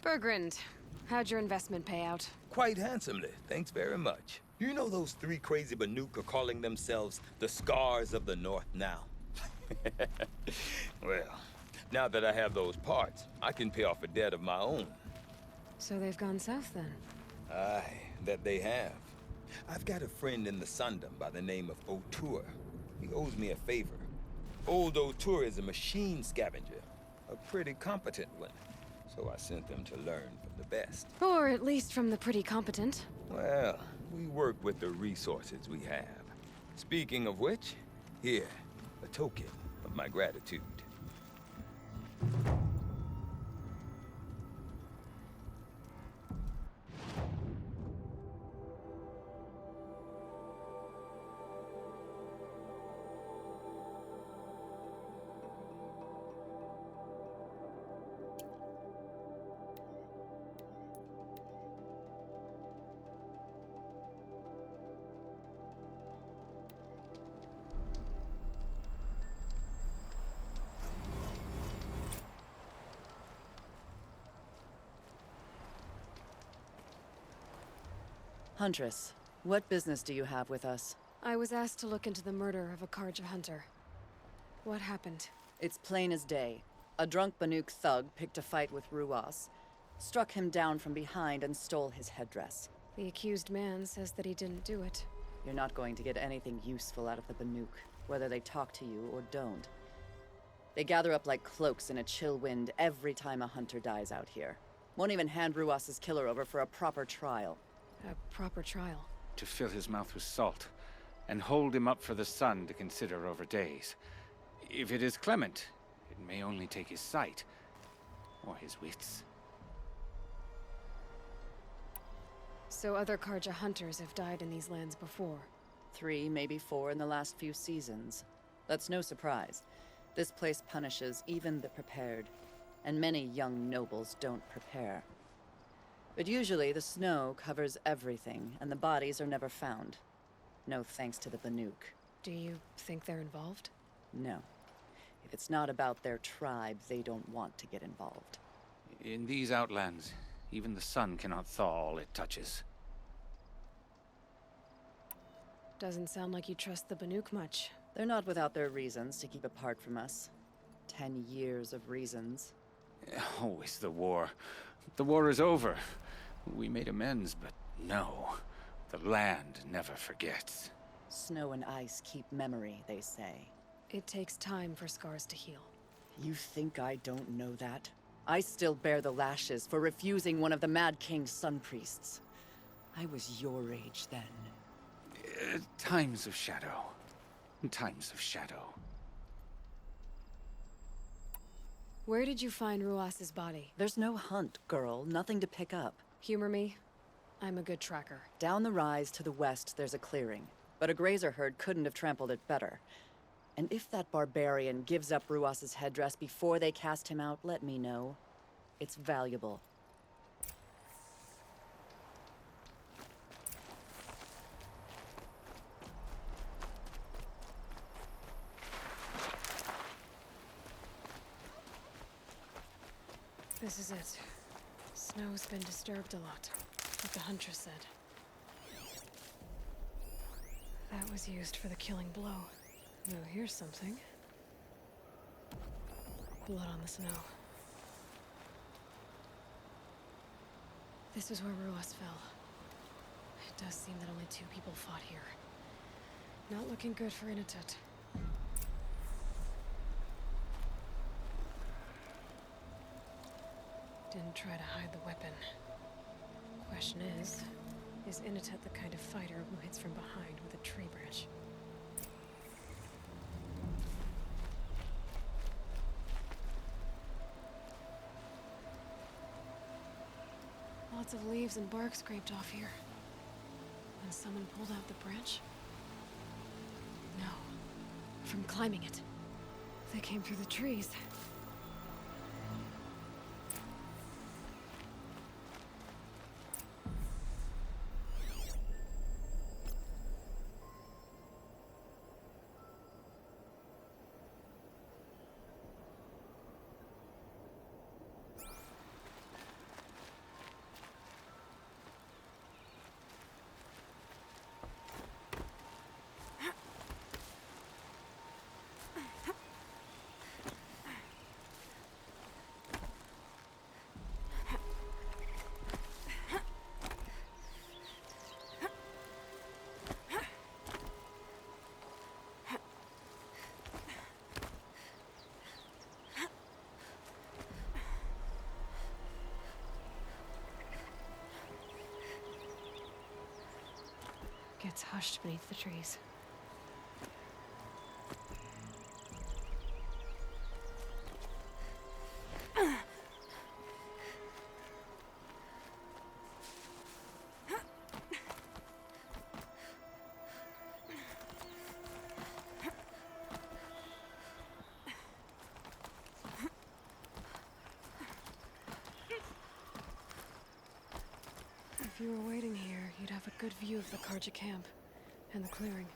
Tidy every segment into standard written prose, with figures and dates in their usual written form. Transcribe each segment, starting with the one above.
Bergrand, how'd your investment pay out? Quite handsomely, thanks very much. You know those three crazy Banuk are calling themselves the Scars of the North now? Well, now that I have those parts, I can pay off a debt of my own. So they've gone south then? Aye, that they have. I've got a friend in the Sundom by the name of O'Toole. He owes me a favor. Old O'Toole is a machine scavenger, a pretty competent one. So I sent them to learn from the best. Or at least from the pretty competent. Well, we work with the resources we have. Speaking of which, here, a token of my gratitude. Huntress, what business do you have with us? I was asked to look into the murder of a Karja hunter. What happened? It's plain as day. A drunk Banuk thug picked a fight with Ruas, struck him down from behind and stole his headdress. The accused man says that he didn't do it. You're not going to get anything useful out of the Banuk, whether they talk to you or don't. They gather up like cloaks in a chill wind every time a hunter dies out here. Won't even hand Ruas's killer over for a proper trial. A proper trial. To fill his mouth with salt, and hold him up for the sun to consider over days. If it is clement, it may only take his sight, or his wits. So other Karja hunters have died in these lands before? 3, maybe 4 in the last few seasons. That's no surprise. This place punishes even the prepared, and many young nobles don't prepare. But usually the snow covers everything, and the bodies are never found. No thanks to the Banuk. Do you think they're involved? No. If it's not about their tribe, they don't want to get involved. In these outlands, even the sun cannot thaw all it touches. Doesn't sound like you trust the Banuk much. They're not without their reasons to keep apart from us. 10 years of reasons. Always the war. The war is over. We made amends, but no. The land never forgets. Snow and ice keep memory, they say. It takes time for scars to heal. You think I don't know that? I still bear the lashes for refusing one of the Mad King's sun priests. I was your age then. Times of shadow. Times of shadow. Where did you find Ruas's body? There's no hunt, girl. Nothing to pick up. Humor me. I'm a good tracker. Down the rise to the west, there's a clearing. But a grazer herd couldn't have trampled it better. And if that barbarian gives up Ruas's headdress before they cast him out, let me know. It's valuable. This is it. Snow's been disturbed a lot, like the Huntress said. That was used for the killing blow. No, here's something. Blood on the snow. This is where Ruas fell. It does seem that only 2 people fought here. Not looking good for Inatut. Didn't try to hide the weapon. Question is Inatut the kind of fighter who hits from behind with a tree branch? Lots of leaves and bark scraped off here. And someone pulled out the branch? No. From climbing it. They came through the trees. It's hushed beneath the trees. If you were waiting here, you'd have a good view of the Karja camp and the clearing.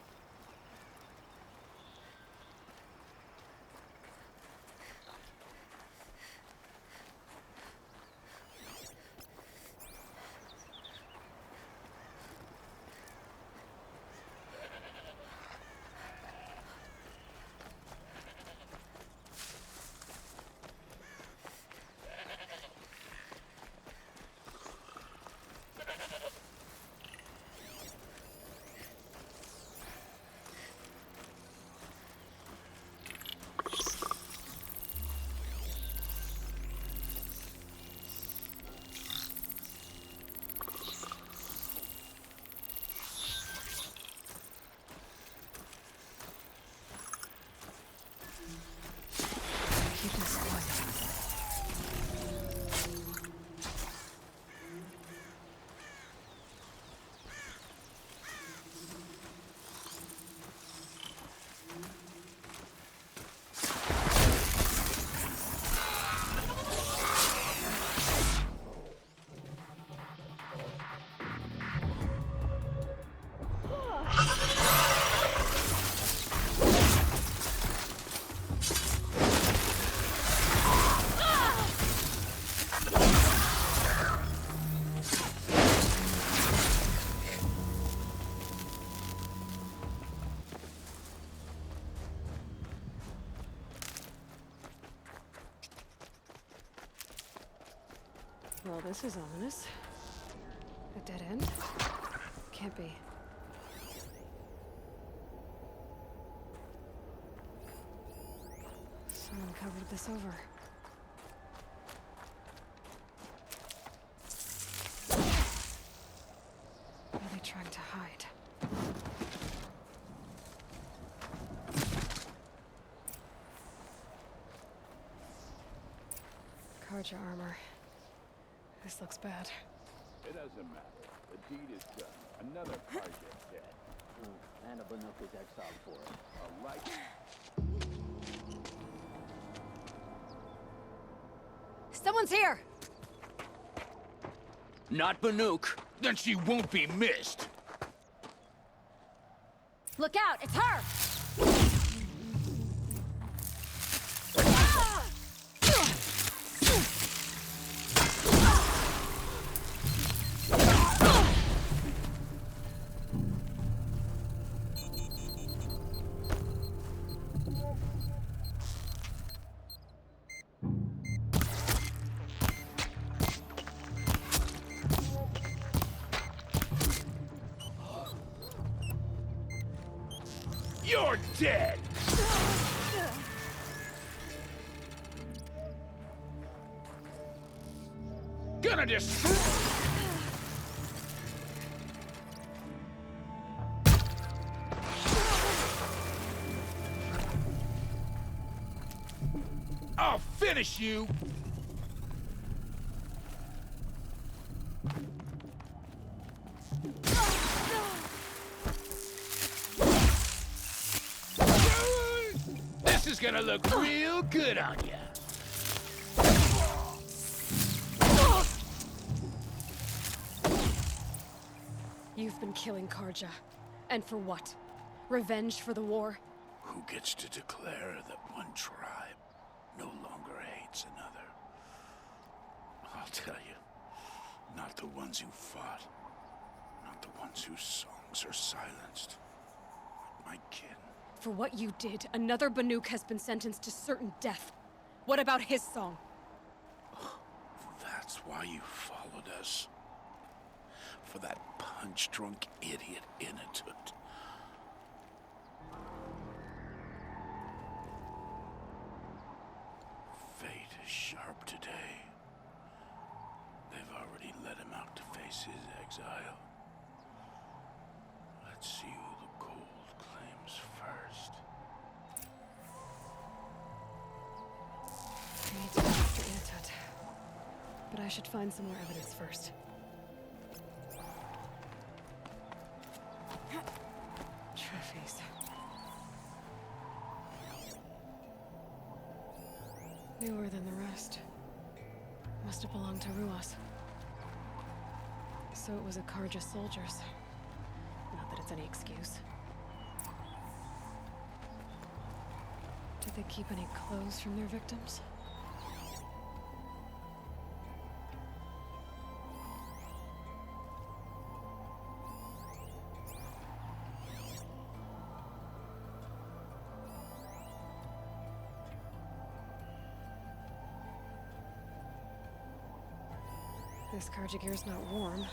Keep this quiet. Well, this is ominous. A dead end? Can't be. Someone covered this over. What are they trying to hide? Karja armor. This looks bad. It doesn't matter. The deed is done. Another project dead. And a Banuk is exiled for it. All right. Someone's here! Not Banuk. Then she won't be missed. Look out! It's her! You're dead! Gonna destroy... I'll finish you! This is gonna look real good on you. You've been killing Karja. And for what? Revenge for the war? Who gets to declare that one tribe no longer hates another? I'll tell you, not the ones who fought, not the ones whose songs are silenced. My kin. For what you did, another Banuk has been sentenced to certain death. What about his song? That's why you followed us. For that punch-drunk idiot Inatut. Fate is sharp today. They've already let him out to face his exile. Let's see who the cold claims first. I need to go after Inatut. But I should find some more evidence first. Trophies. Newer than the rest. Must have belonged to Ruas. So it was a Karja soldiers. Not that it's any excuse. Did they keep any clothes from their victims? This Karja gear's not warm,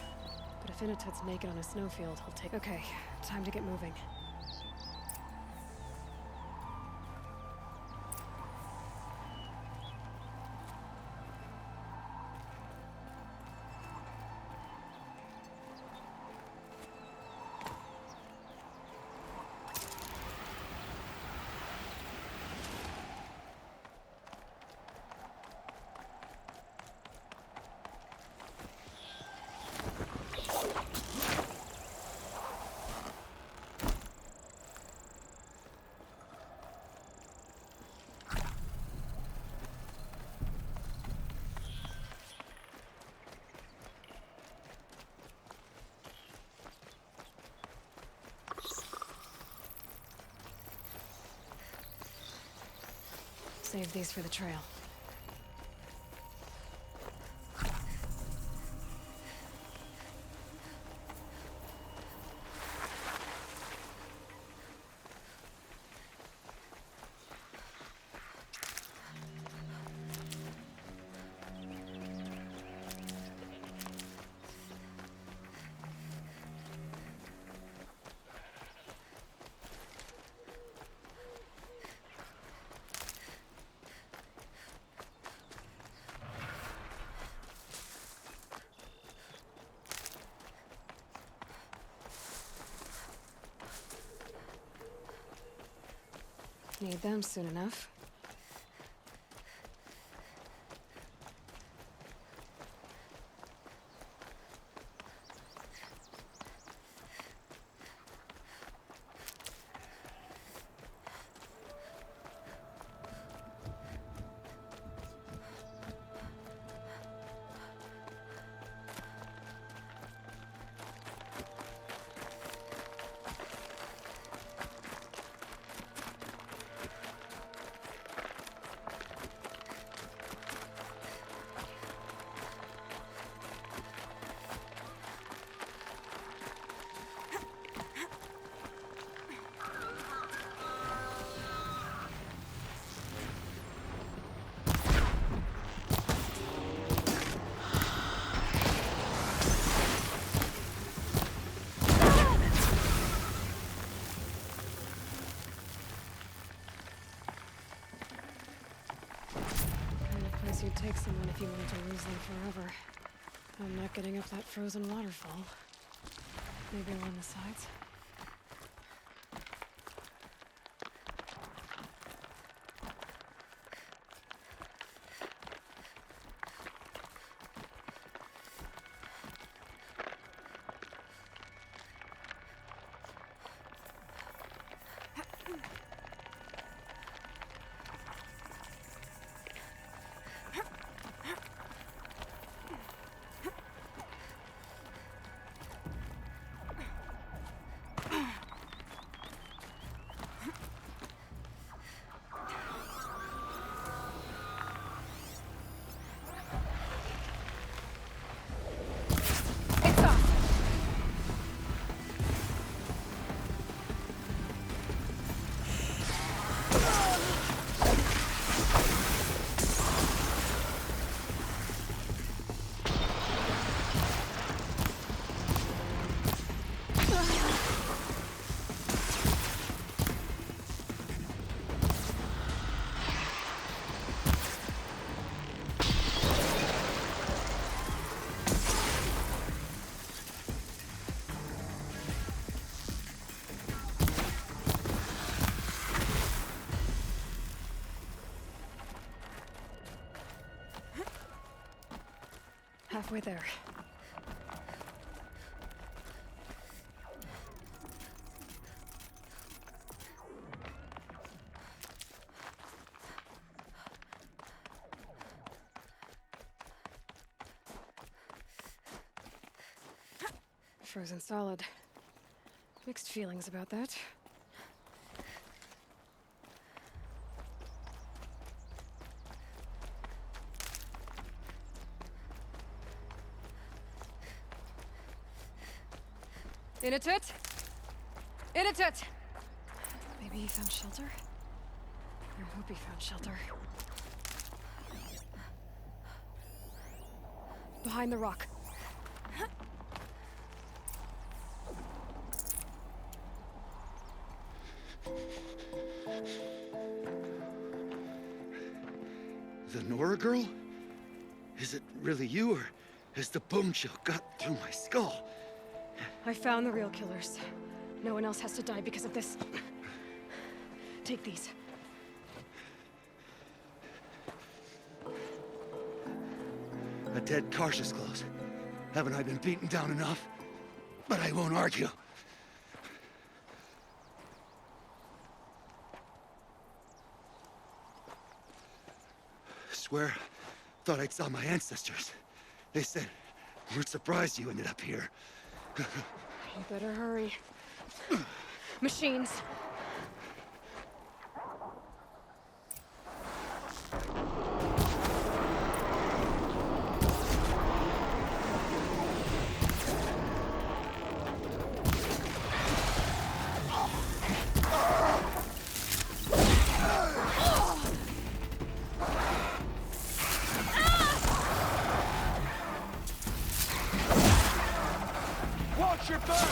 but if Inatut's naked on a snowfield, he'll take— Okay, time to get moving. Save these for the trail. Need them soon enough. You'd take someone if you wanted to lose them forever. I'm not getting up that frozen waterfall. Maybe along the sides? Halfway there. Frozen solid. Mixed feelings about that. In it! In it! Maybe he found shelter? I hope he found shelter. Behind the rock. The Nora girl? Is it really you, or has the bone chill got through my skull? I found the real killers. No one else has to die because of this. Take these. A dead Karsh's clothes. Haven't I been beaten down enough? But I won't argue. Swear, thought I'd saw my ancestors. They said, we're surprised you ended up here. You better hurry. Machines. Watch your back!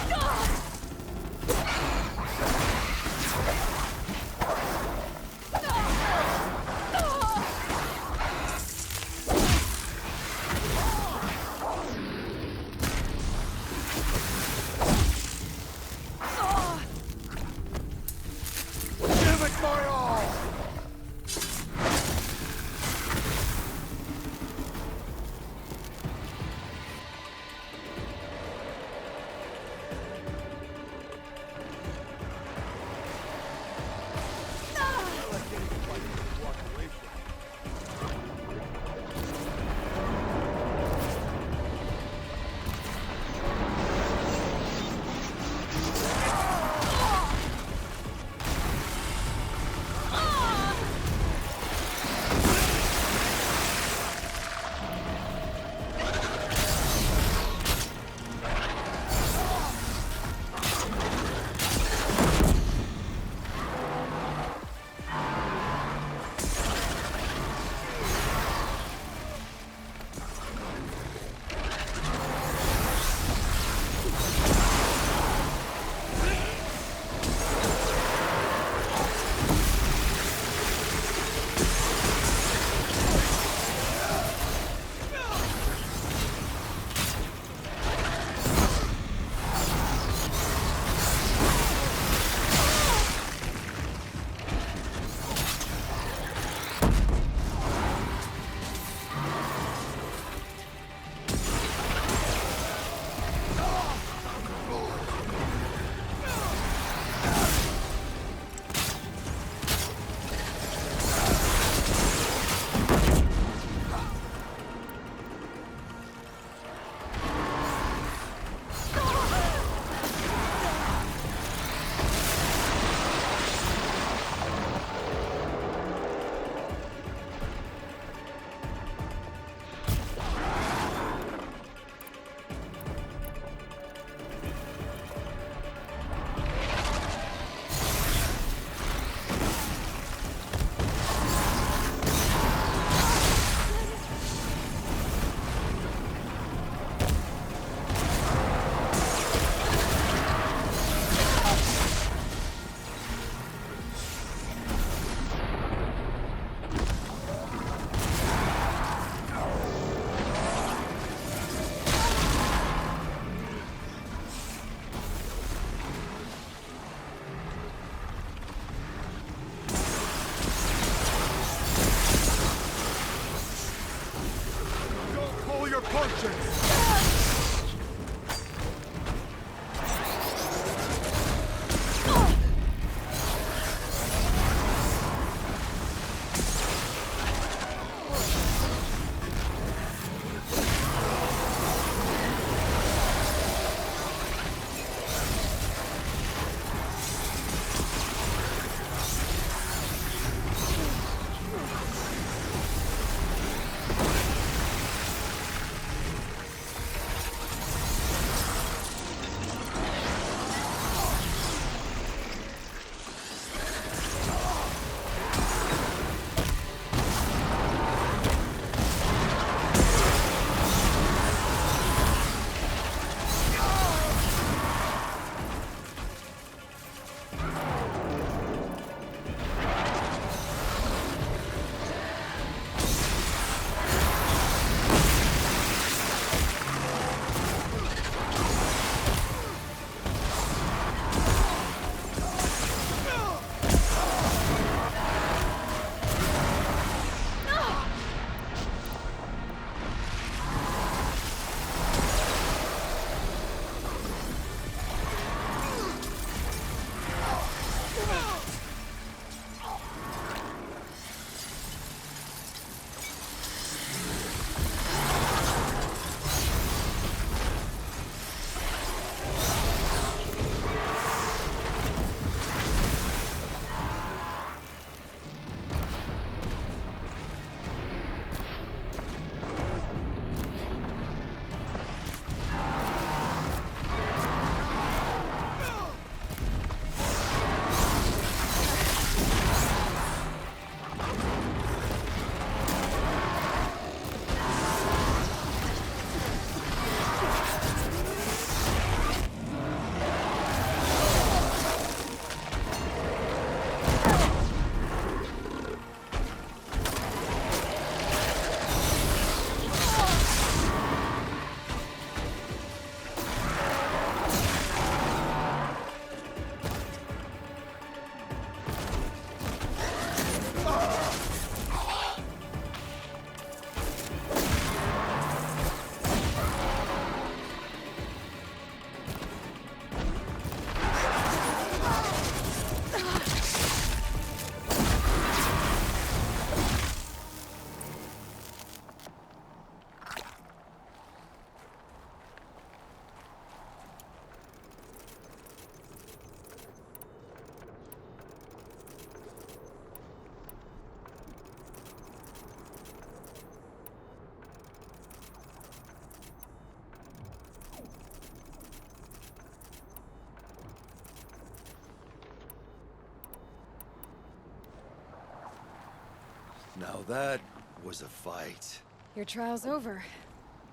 Now that was a fight. Your trial's over.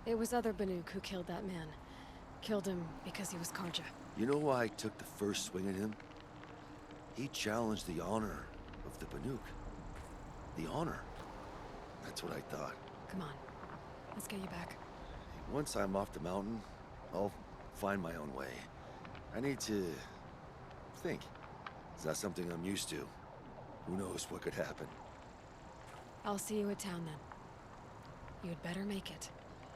It was other Banuk who killed that man. Killed him because he was Karja. You know why I took the first swing at him? He challenged the honor of the Banuk. The honor. That's what I thought. Come on. Let's get you back. Once I'm off the mountain, I'll find my own way. I need to think. Is that something I'm used to? Who knows what could happen? I'll see you at town then. You'd better make it.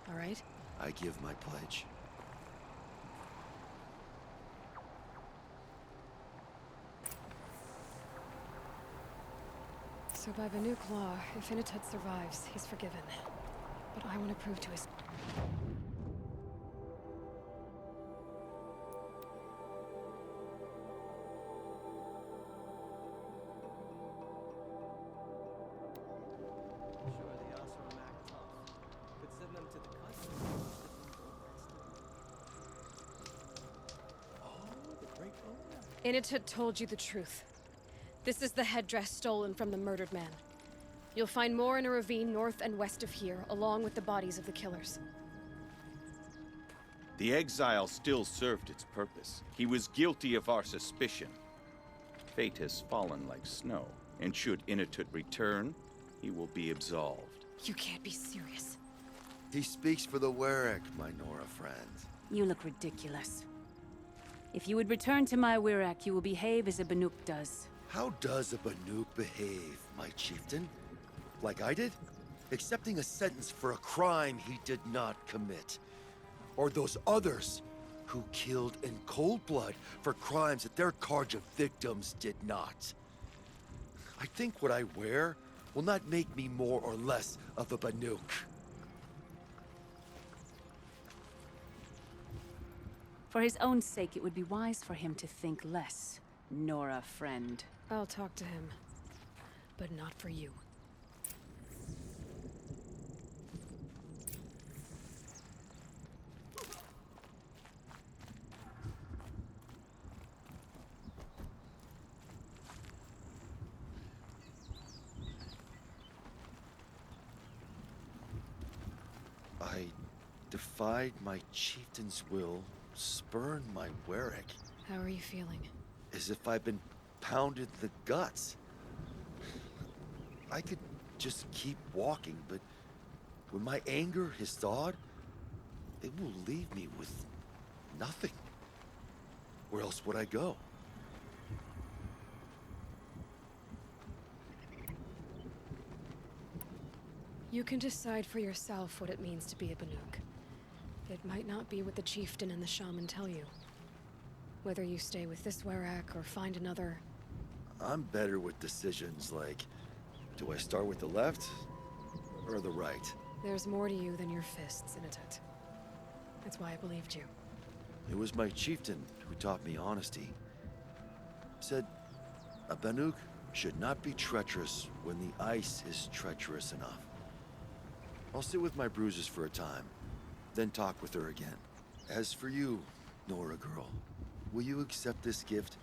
All right? I give my pledge. So by Banuk law, if Inatut survives, he's forgiven. But I want to prove to his... Inatut told you the truth. This is the headdress stolen from the murdered man. You'll find more in a ravine north and west of here, along with the bodies of the killers. The exile still served its purpose. He was guilty of our suspicion. Fate has fallen like snow, and should Inatut return, he will be absolved. You can't be serious. He speaks for the Warwick, my Nora friend. You look ridiculous. If you would return to my Wirak, you will behave as a Banuk does. How does a Banuk behave, my chieftain? Like I did? Accepting a sentence for a crime he did not commit. Or those others who killed in cold blood for crimes that their Karja victims did not. I think what I wear will not make me more or less of a Banuk. For his own sake, it would be wise for him to think less. Nora, friend. I'll talk to him. But not for you. I defied my chieftain's will, spurned my Warwick, How are you feeling? as if I've been pounded in the guts. I could just keep walking, but when my anger is thawed, it will leave me with nothing. Where else would I go? You can decide for yourself what it means to be a Banuk. It might not be what the chieftain and the shaman tell you. Whether you stay with this Warwick or find another... I'm better with decisions like, do I start with the left or the right? There's more to you than your fists, Inatut. That's why I believed you. It was my chieftain who taught me honesty. Said, a Banuk should not be treacherous when the ice is treacherous enough. I'll sit with my bruises for a time, then talk with her again. As for you, Nora girl, will you accept this gift?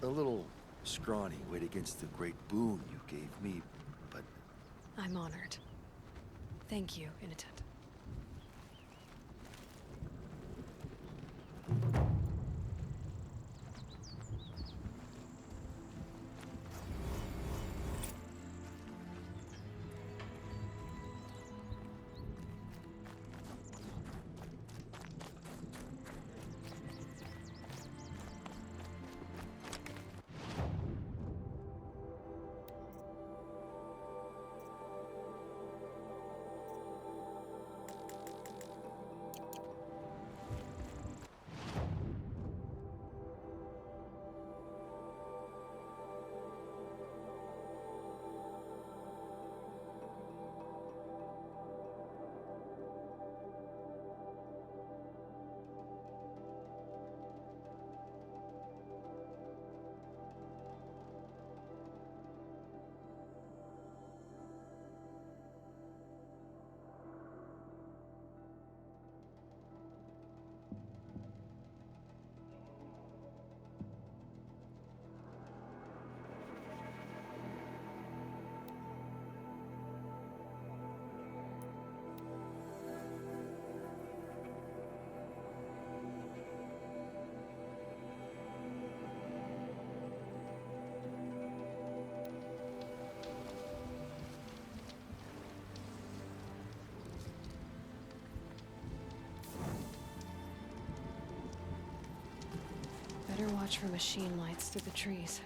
A little scrawny weighed against the great boon you gave me, but... I'm honored. Thank you, Inatut. Watch for machine lights through the trees.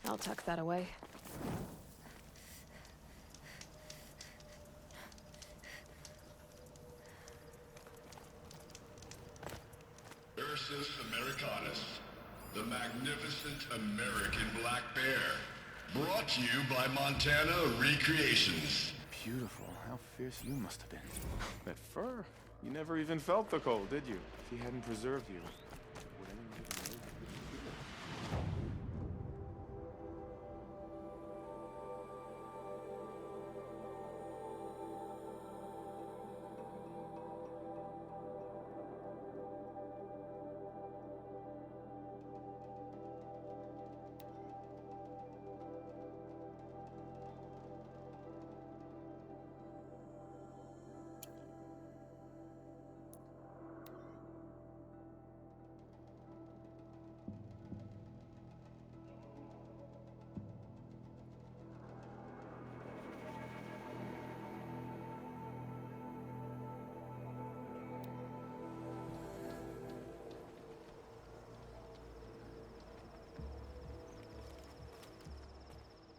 I'll tuck that away. Ursus Americanus, the magnificent American black bear. Brought to you by Montana Recreations. Beautiful. How fierce you must have been. That fur. You never even felt the cold, did you? If he hadn't preserved you, would anyone even know you could feel it?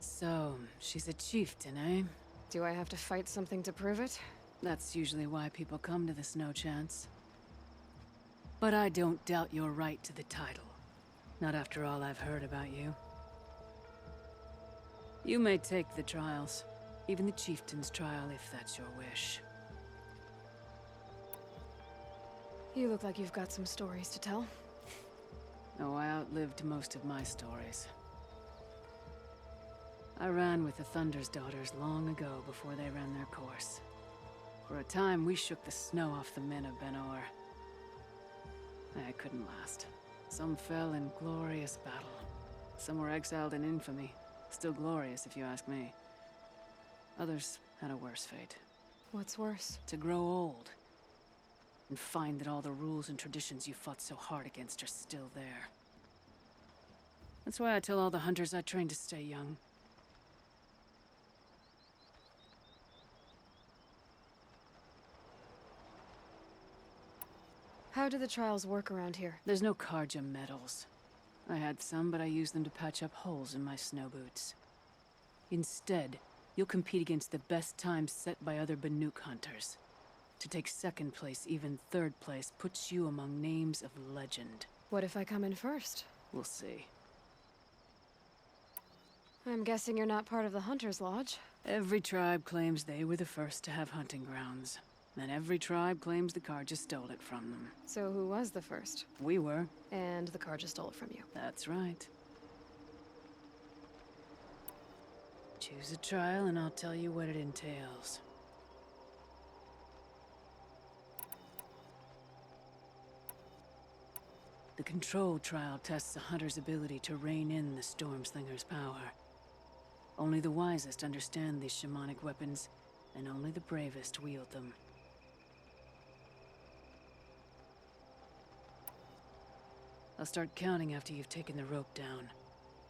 So, she's a chieftain, eh? Do I have to fight something to prove it? That's usually why people come to the Snow Chance. But I don't doubt your right to the title. Not after all I've heard about you. You may take the trials. Even the chieftain's trial, if that's your wish. You look like you've got some stories to tell. Oh, I outlived most of my stories. I ran with the Thunder's daughters long ago before they ran their course. For a time, we shook the snow off the men of Ben-Or. I couldn't last. Some fell in glorious battle. Some were exiled in infamy. Still glorious, if you ask me. Others had a worse fate. What's worse? To grow old. And find that all the rules and traditions you fought so hard against are still there. That's why I tell all the hunters I train to stay young. How do the trials work around here? There's no Karja medals. I had some, but I used them to patch up holes in my snow boots. Instead, you'll compete against the best times set by other Banuk hunters. To take second place, even third place, puts you among names of legend. What if I come in first? We'll see. I'm guessing you're not part of the Hunter's Lodge. Every tribe claims they were the first to have hunting grounds. And every tribe claims the Karja stole it from them. So who was the first? We were. And the Karja stole it from you. That's right. Choose a trial and I'll tell you what it entails. The control trial tests a hunter's ability to rein in the Stormslinger's power. Only the wisest understand these shamanic weapons, and only the bravest wield them. I'll start counting after you've taken the rope down.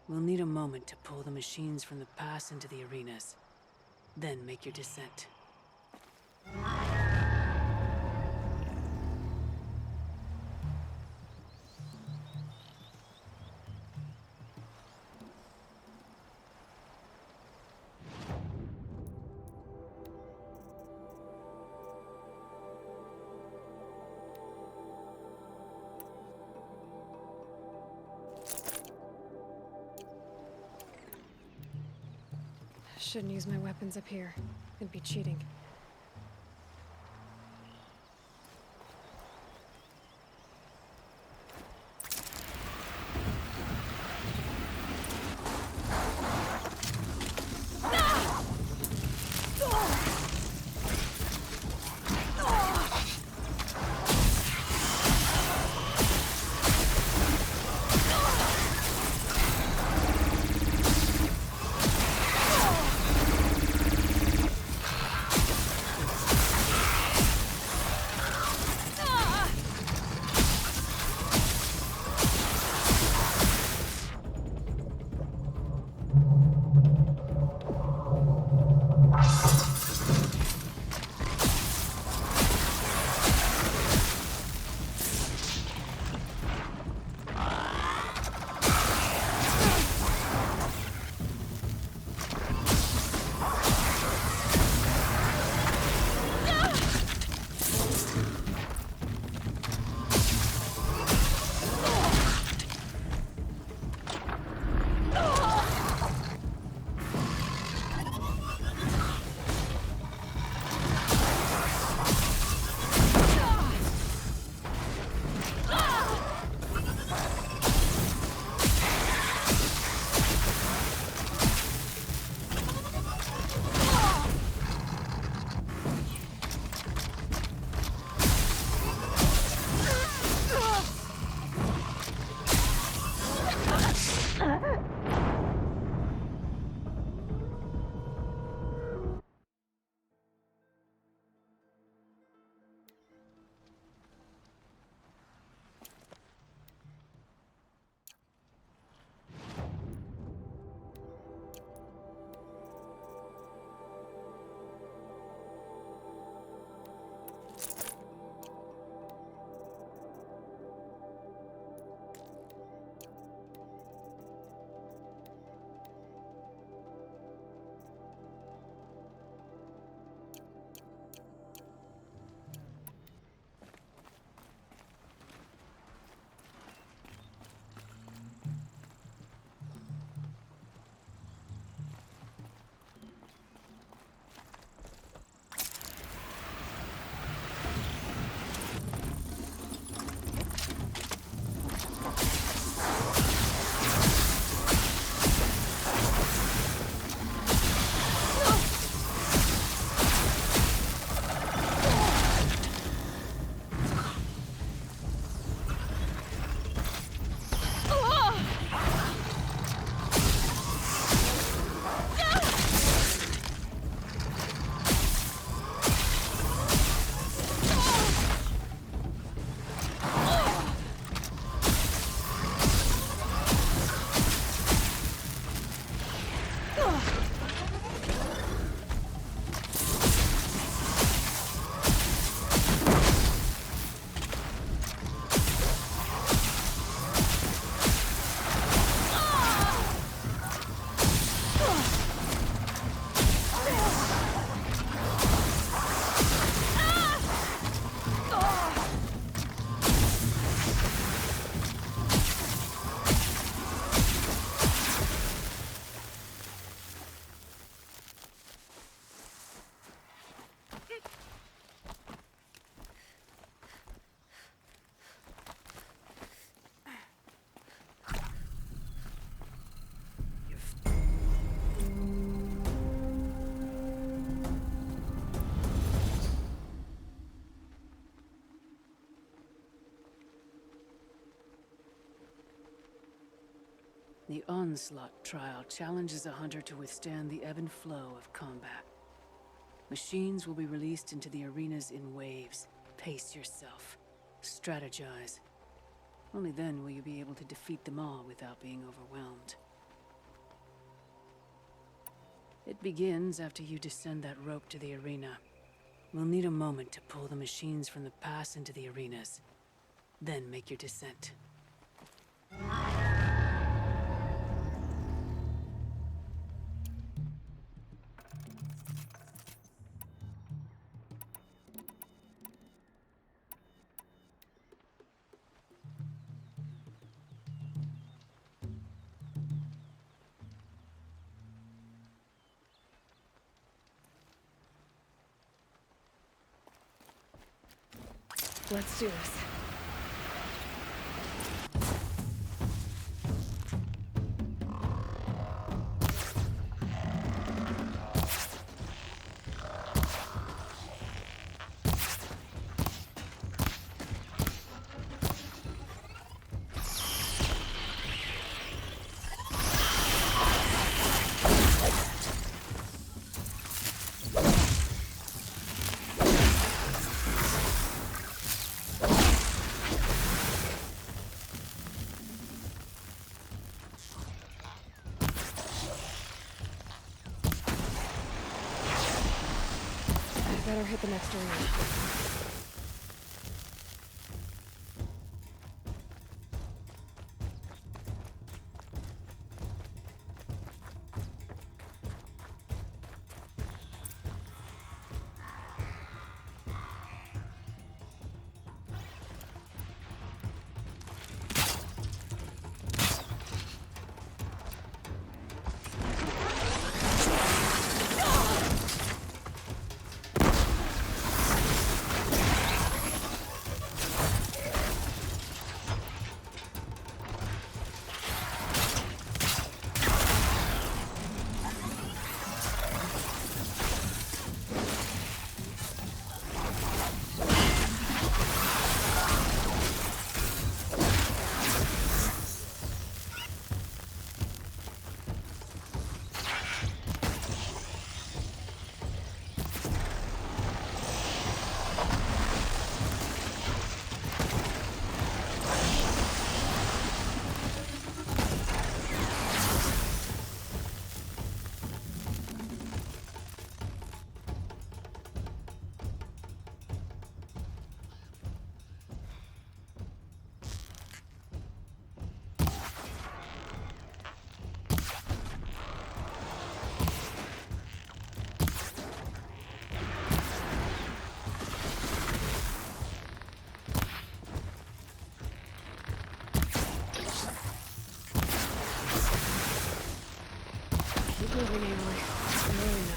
We'll need a moment to pull the machines from the pass into the arenas. Then make your descent. Shouldn't use my weapons up here. It'd be cheating. The Onslaught trial challenges a hunter to withstand the ebb and flow of combat. Machines will be released into the arenas in waves. Pace yourself. Strategize. Only then will you be able to defeat them all without being overwhelmed. It begins after you descend that rope to the arena. We'll need a moment to pull the machines from the pass into the arenas. Then make your descent. Let's do this. Better hit the next arena. Keep moving, Aloy. An arena.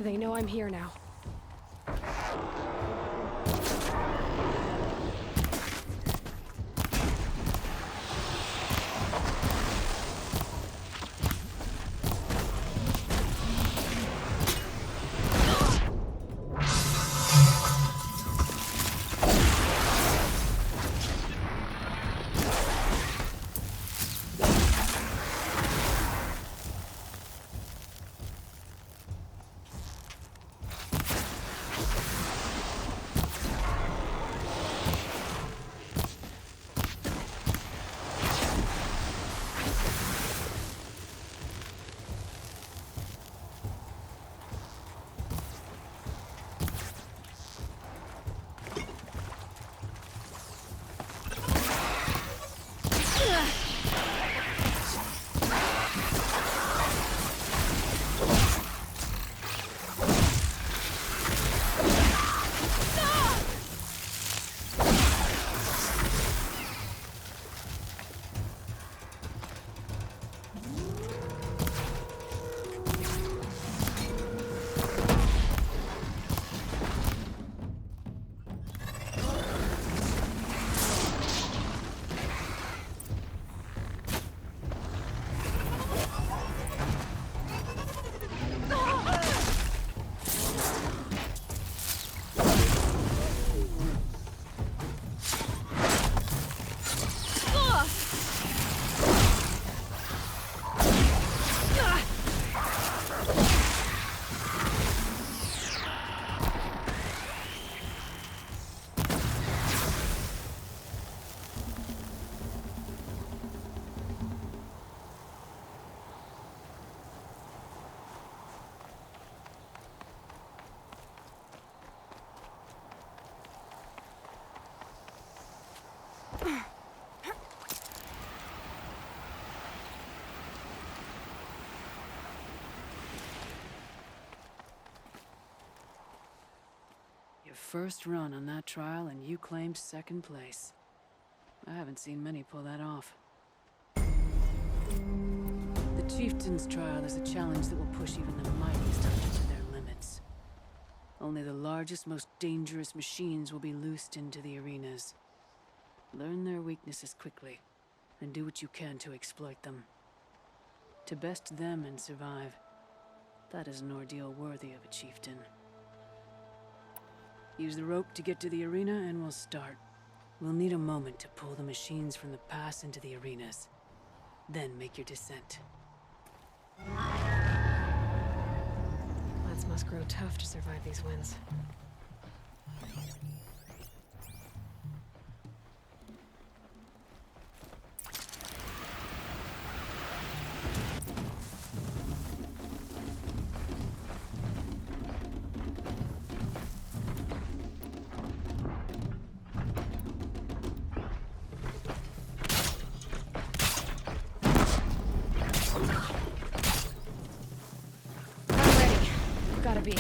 They know I'm here now. first run on that trial and you claimed second place. I haven't seen many pull that off. The Chieftain's trial is a challenge that will push even the mightiest hunter to their limits. Only the largest, most dangerous machines will be loosed into the arenas. Learn their weaknesses quickly, and do what you can to exploit them. To best them and survive, that is an ordeal worthy of a chieftain. Use the rope to get to the arena and we'll start. We'll need a moment to pull the machines from the pass into the arenas. Then make your descent. Lads must grow tough to survive these winds. Gotta be.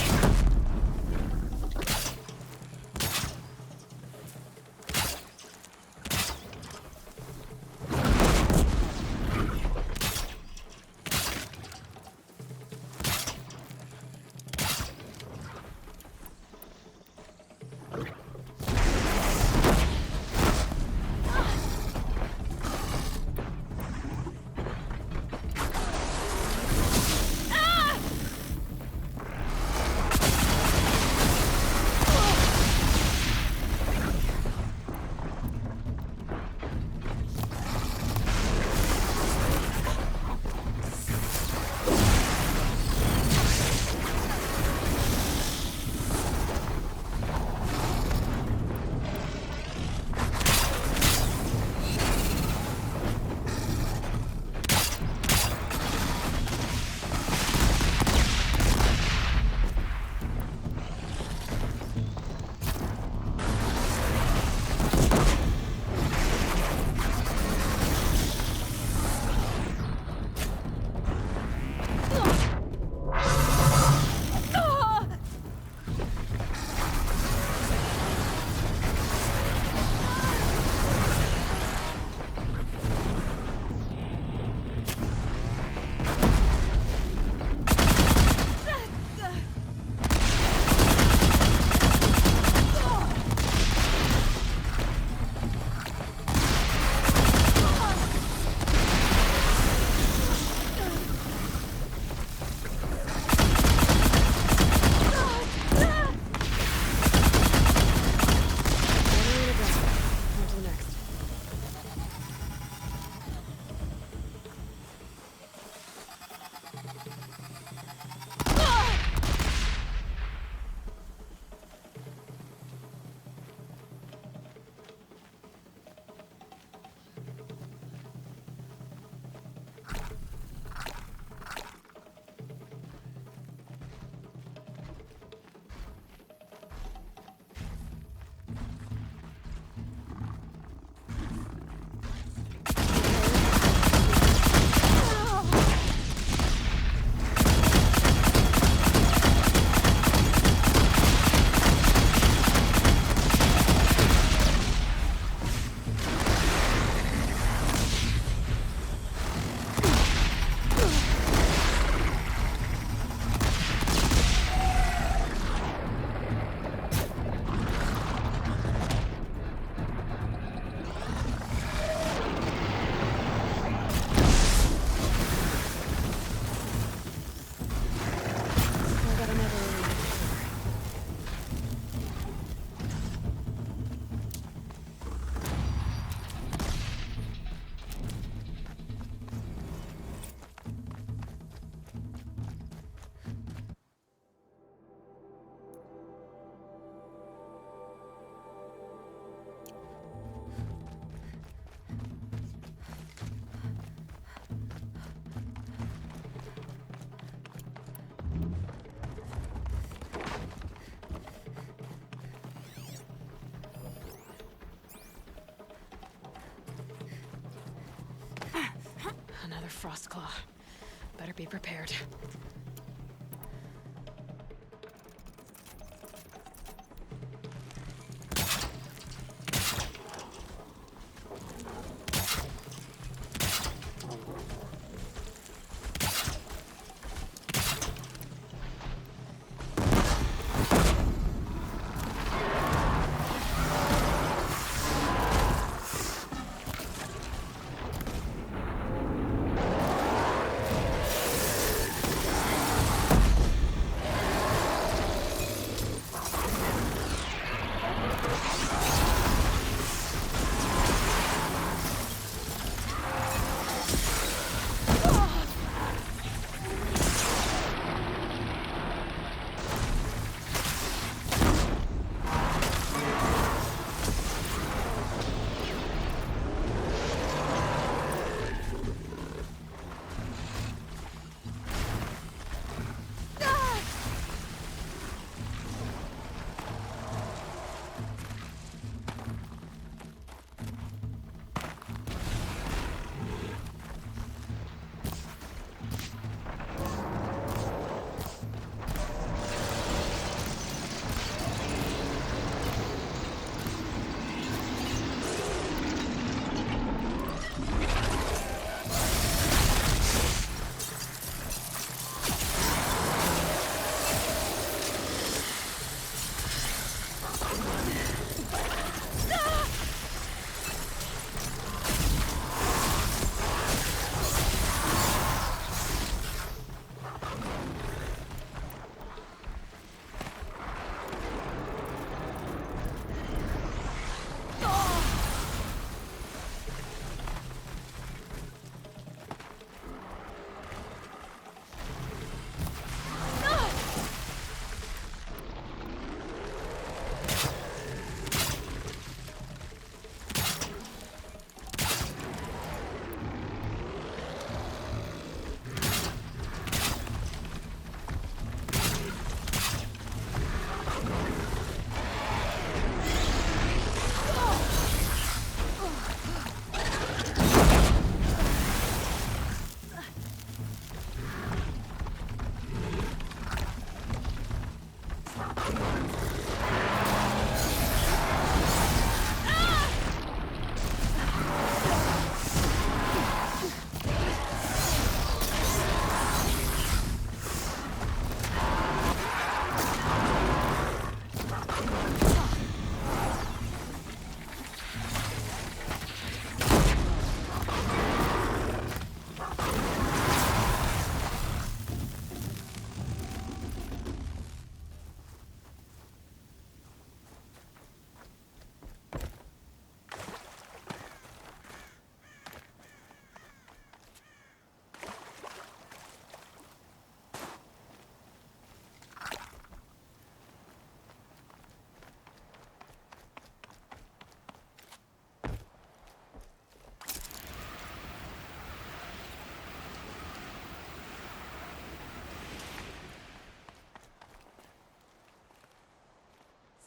Another Frostclaw. Better be prepared.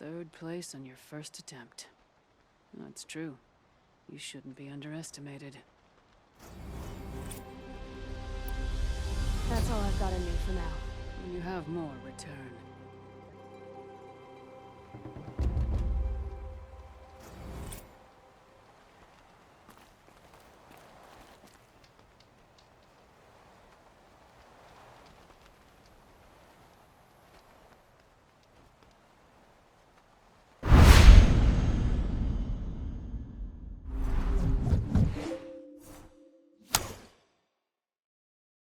3rd place on your first attempt. That's true. You shouldn't be underestimated. That's all I've got in me for now. When you have more, return.